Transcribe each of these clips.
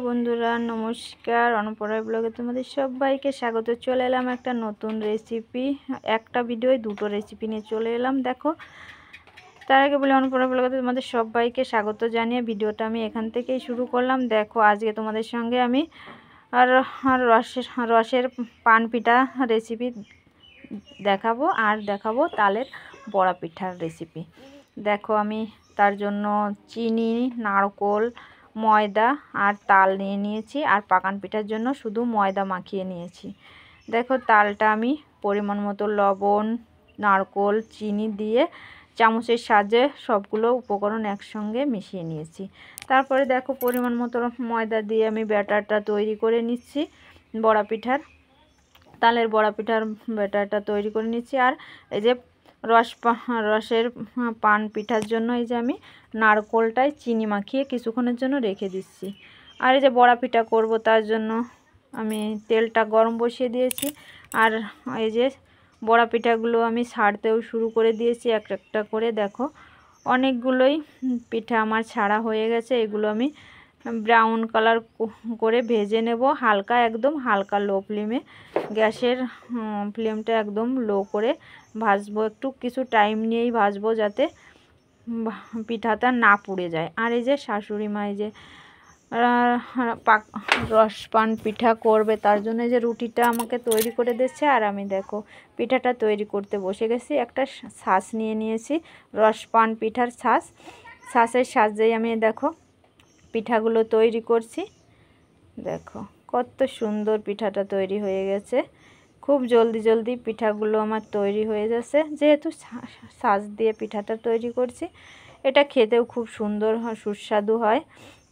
বন্ধুরা, নমস্কার। অনপরা ব্লগে তোমাদের সবাইকে স্বাগত। চলে এলাম একটা নতুন রেসিপি, একটা ভিডিওয় দুটো রেসিপি নিয়ে চলে এলাম। দেখো, তার আগে বলে অনপরা ব্লগে তোমাদের সবাইকে স্বাগত জানিয়ে ভিডিওটা আমি এখান থেকেই শুরু করলাম। দেখো, আজকে তোমাদের সঙ্গে আমি আর রসের পান পিঠা রেসিপি দেখাবো, আর দেখাবো তালের বড়া পিঠার রেসিপি। দেখো, আমি তার জন্য চিনি, নারকোল, ময়দা আর তাল নিয়ে নিয়েছি, আর পাকান পিঠার জন্য শুধু ময়দা মাখিয়ে নিয়েছি। দেখো, তালটা আমি পরিমাণ মতো লবণ, নারকোল, চিনি দিয়ে চামচের সাহায্যে সবগুলো উপকরণ একসঙ্গে মিশিয়ে নিয়েছি। তারপরে দেখো, পরিমাণ মতো ময়দা দিয়ে আমি ব্যাটারটা তৈরি করে নিচ্ছি বড়া পিঠার, তালের বড়া পিঠার ব্যাটারটা তৈরি করে নিচ্ছি। আর এই যে রসের পান পিঠার জন্য এই যে আমি নারকোলটায় চিনি মাখিয়ে কিছুক্ষণের জন্য রেখে দিচ্ছি। আর এই যে বড়া পিঠা করব, তার জন্য আমি তেলটা গরম বসিয়ে দিয়েছি। আর এই যে বড়া পিঠাগুলো আমি ছাড়তেও শুরু করে দিয়েছি এক একটা করে। দেখো, অনেকগুলোই পিঠা আমার ছাড়া হয়ে গেছে। এগুলো আমি ব্রাউন কালার করে ভেজে নেব, হালকা, একদম হালকা লো ফ্লেমে। গ্যাসের ফ্লেমটা একদম লো করে ভাজবো, একটু কিছু টাইম নিয়েই ভাজবো যাতে পিঠাটা না পুড়ে যায়। আর এই যে শাশুড়ি মা এই যে রসপান পিঠা করবে, তার জন্য যে রুটিটা আমাকে তৈরি করে দিচ্ছে। আর আমি দেখো পিঠাটা তৈরি করতে বসে গেছি। একটা ছাঁচ নিয়ে নিয়েছি, রসপান পিঠার ছাঁচের সাহায্যেই আমি দেখো পিঠাগুলো তৈরি করছি। দেখো কত সুন্দর পিঠাটা তৈরি হয়ে গেছে। খুব জলদি জলদি পিঠাগুলো আমার তৈরি হয়ে যাচ্ছে, যেহেতু ছাঁচ দিয়ে পিঠাটা তৈরি করছি। এটা খেতেও খুব সুন্দর সুস্বাদু হয়।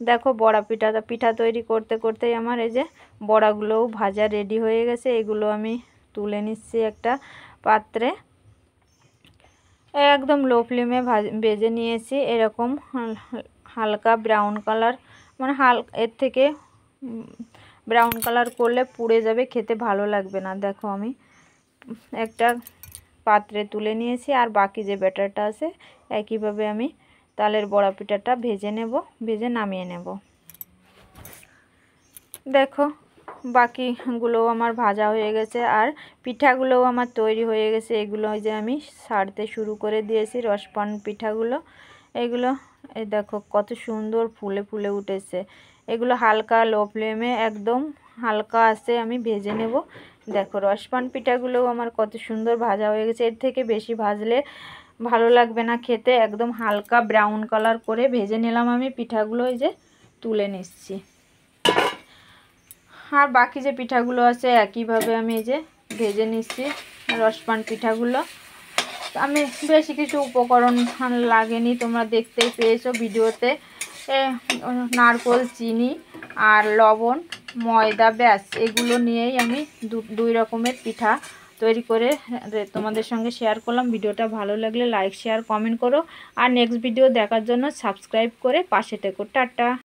দেখো, বড়া পিঠা তৈরি করতে করতেই আমার এই যে বড়াগুলোও ভাজা রেডি হয়ে গেছে। এগুলো আমি তুলে নিচ্ছি একটা পাত্রে। একদম লো ফ্লেমে ভেজে নিয়েছি, এরকম হালকা ব্রাউন কালার, মানে এর থেকে ব্রাউন কালার করলে পুড়ে যাবে, খেতে ভালো লাগবে না। দেখো, আমি একটা পাত্রে তুলে নিয়েছি, আর বাকি যে ব্যাটারটা আছে একইভাবে আমি তালের বড়া পিঠাটা ভেজে নামিয়ে নেব। দেখো, বাকিগুলোও আমার ভাজা হয়ে গেছে, আর পিঠাগুলোও আমার তৈরি হয়ে গেছে। এগুলো যে আমি ছাড়তে শুরু করে দিয়েছি, রসপান পিঠাগুলো। এগুলো এই দেখো কত সুন্দর ফুলে ফুলে উঠেছে। এগুলো হালকা লো ফ্লেমে, একদম হালকা আছে আমি ভেজে নেব। দেখো, রসপান পিঠাগুলোও আমার কত সুন্দর ভাজা হয়ে গেছে। এর থেকে বেশি ভাজলে ভালো লাগবে না খেতে। একদম হালকা ব্রাউন কালার করে ভেজে নিলাম আমি পিঠাগুলো, এই যে তুলে নিচ্ছি। আর বাকি যে পিঠাগুলো আছে একইভাবে আমি এই যে ভেজে নিচ্ছি রসপান পিঠাগুলো। আমি বেশি কিছু উপকরণ লাগেনি, তোমরা দেখতেই পেয়েছো ভিডিওতে। নারকোল, চিনি আর লবণ, ময়দা, ব্যাস এগুলো নিয়েই আমি দুই রকমের পিঠা তৈরি করে তোমাদের সঙ্গে শেয়ার করলাম। ভিডিওটা ভালো লাগলে লাইক, শেয়ার, কমেন্ট করো। আর নেক্সট ভিডিও দেখার জন্য সাবস্ক্রাইব করে পাশে থেকো। টাটা।